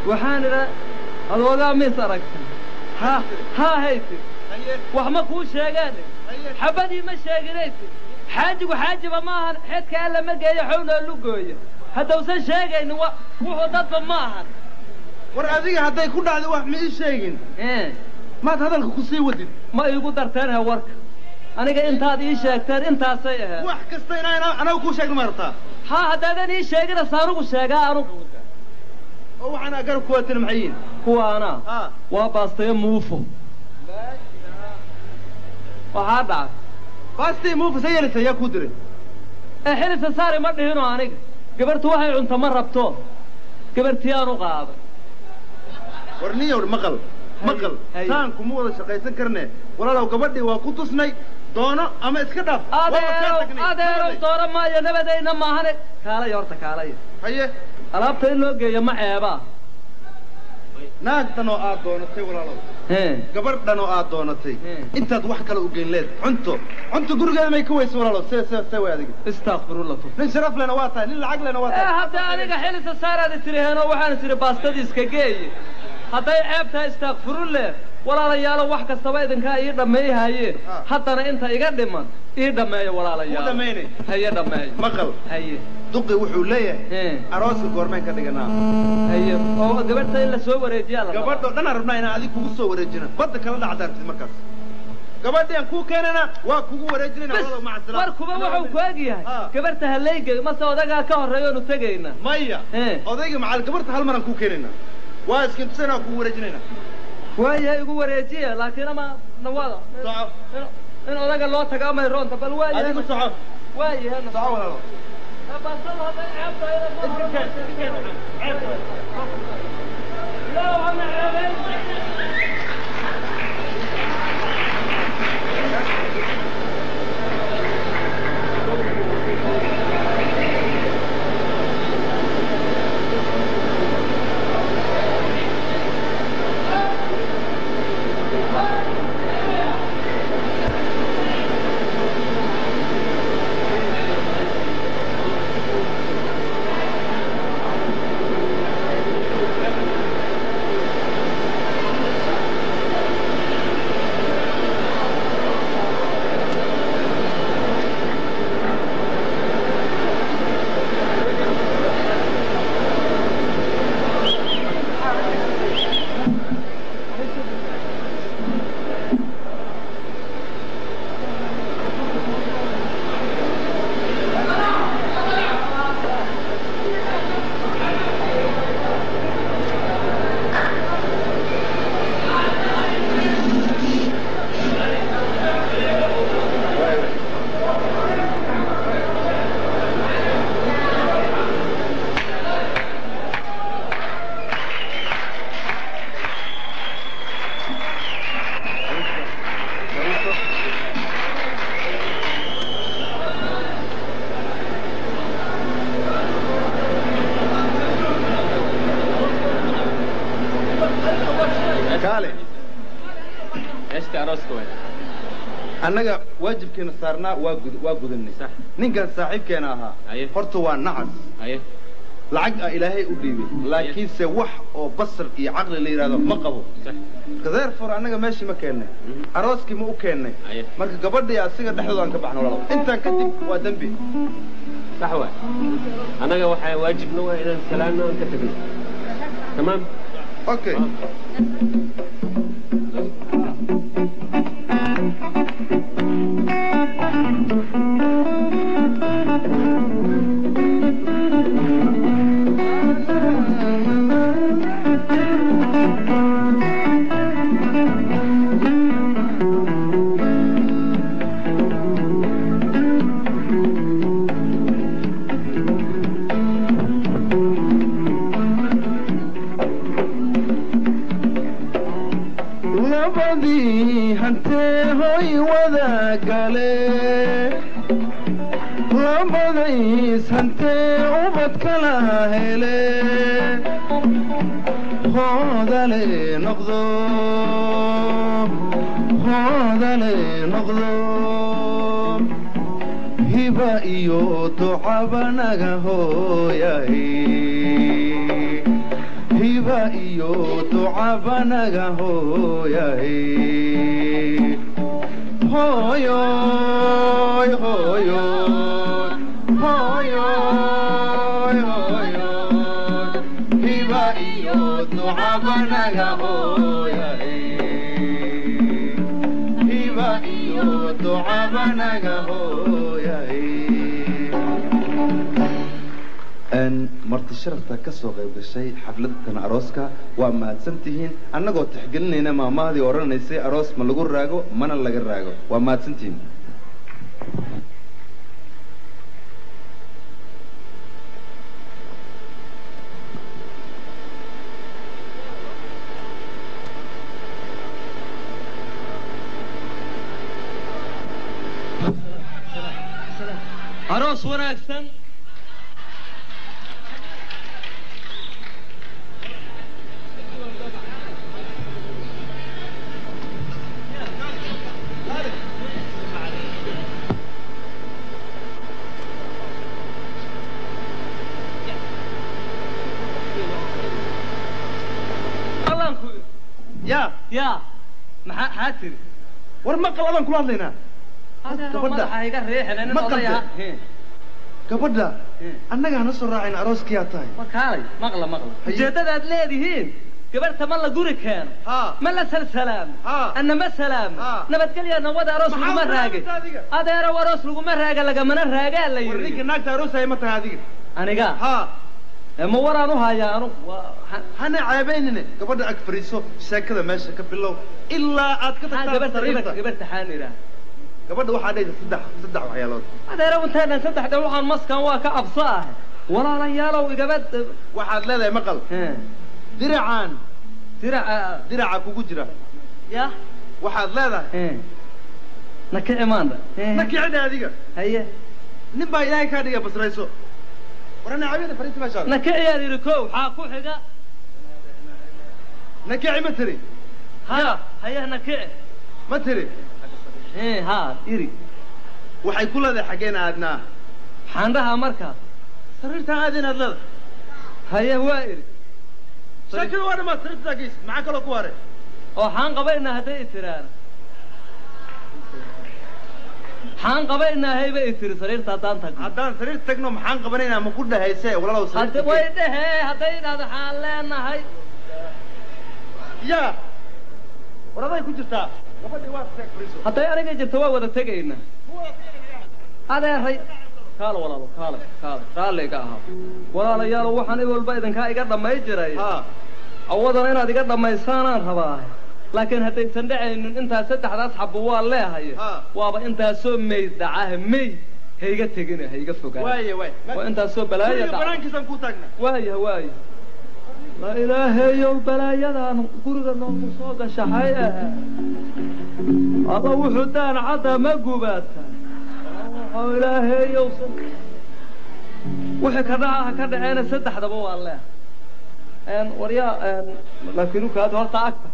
وحان لا الوضع ميسرك ها هيتي وحما كو شيغان حبدي ما شيغنيتي حاجه وحاجه ما حدك الا ما جاي حوله لو gooyo hada usan sheegayno wuxuu dadba ma ahan war adiga haday ku dhacdo wax ma ii sheegin maad hadalka ku sii wadid ma igu darteen warka aniga intaad ii sheegteen intaasay ahayd wax kasta anagu ku sheegno martaa ha hadaadan ii sheegina saarugu sheegaa anigu oo waxaan agar ku watin maxayin kuwaana waa baastay muufo waxa dhacay baastay muufo sayelisa yaa ku diray xilisa saari ma dhihino aniga gabartu waxay cunto ma rabto gabartii aanu qaaday warniyow maqal saanku ma wada shaqaysan karnee walaalow gabadhii waa ku tusnay doono ama iska dhaaf adeero doono maayo nabadayna maahane kaalay horta kaalay haye alaabta in loo geeyo ma ceeba naagtan oo aad doonatay walaalow gabadhan oo aad doonatay intaad wax kale u geyn leed cunto gurigeeda may ka weyso walaalow see way adiga astaghfirullah nin sharaf lena waa tahay nin lacag lena waa tahay hadda aniga xilisa saaraad tiriheenoo waxaan tiri baastadii iska geeye hadday ceebtaa astaghfirullah walaalayaal wax kastaba idinka ii dhameeyay haddana inta iga dhiman ii dhameeyo walaalayaal haye dhameeyo maqal haye duqi wuxuu leeyahay arooska goormeen ka dhiganaa haye oo gabadha in la soo wareejiyaa la gabadho dhan rabnaa inaan adiga kugu soo wareejino badda kala dhacdaartid markaas gabadhan ku keenana waa kugu wareejinayna walaal ma asla war kuba wuxuu ku agyahay gabadha haleeyga ma soo odaga ka horeeyo nu tagayna maya odayga macal gabadha hal maran ku keenayna waa iskin sana ku wareejinayna waayahay igu wareejiya laakiin ama nawada in odaga loo taga ama roonta bal waayahay adigu soco waayahay soco walaal basal hada ceebta لا انا عيبين annaga waajibkeena saarnaa waa gudanay ninkan saaxiibkeena ahaa horta waa nacas lacag ilaahay u dhiibay laakiin se wax oo basar iyo caqli la yiraahdo ma qabo kadeer fur annaga meeshii ma keennay arooskii ma u keennay marka gabadhii asiga dhexdooda aan ka baxno walaal intaan kadib waa dambi صح waa annaga waxa waajibna waa inaan salaano ka tagno tamam okay hiba hiba iyo ducaba naga hooyahay hooyoy hooyoy hooyoy hooyoy hiba iyo ducaba naga hooyahay hiba iyo ducaba naga hooyahay marti sharafta ka soo qayb gashay xafladdan arooska waa mahadsantihiin annagoo tixgelinayna maamaadii oranaysay aroos ma lagu raago mana laga raago waa mahadsantihiin aroos wanaagsan يا حاتر ورمقل أنا كل هذينا هذا هيك الريح لأنه مقلة كبدا أنا جانا صراعين أروس كياتاي مكالي مقلة جدّة أدليدهين كبرت ملا جوري كان ملا سلسلام أنا ما سلام نبت كلي أنا وده أروس لقمة راجع هذا يرى أروس لقمة راجع لقى من الراجع اللي يوري وريك إنك تروس هاي متى هذيك أنا جا ما ورانو هاي أنا هنا عيبيننا كبدا أكفريسو سكذا ماشي كبلو إلا أتكتر كبرت حانيرة كبدا واحد يد صدح وحيالات هذا يرى وانتهى صدح ده وحن مسكن واقع أبصاه ولا رياله وجبت واحد لا مقل درعان درع كوجرة يا واحد لا نكى إيمان نكى عدا هذيك هي نبى إلهي كذا بس رئيسه ورنا عبيد فريت ما شاء الله نكى يا ركوب حاكو حدا نكى عمتري هيا نكى متري ها إيري وحي كل هذا حكينا أدناه حندها مركا صرت هذه نضل هيا وائري شكل وانا ما صرت تقيس معك لو كواري حان قبلنا هدي تران حان قبلنا هي بقى تري صرير تاتان تك هدان صرير تكنو محان قبلنا ما كل هيسه ولا لو صرير هدي ويده هدي هذا حان لنا هي يا ورا يكون جرتا لبدي واقف فريسو هدي أنا جرت وده تجينا هذا هي قال ولا قال لي كاه ولا يا لو وحنا يقول بيدن كا إيجاد لما يجري أوضنا هنا إيجاد لما يسانا رباه لكن هتي سندعين أنت ستة حدث حبوا الله هي وابا أنت سمي دعاه مي هيجا تجينا هيجا فوقا واي وأنت سو بلايا برانك سنكوتنا واي لا إله إلا البلايا ده نقول إنه مصادق شحية هذا وحدان عدا مجوبات لا إله إلا يوصل وحي كذا أنا ستة حدبوا الله أن وريا أن لكنه كذا هرت أكثر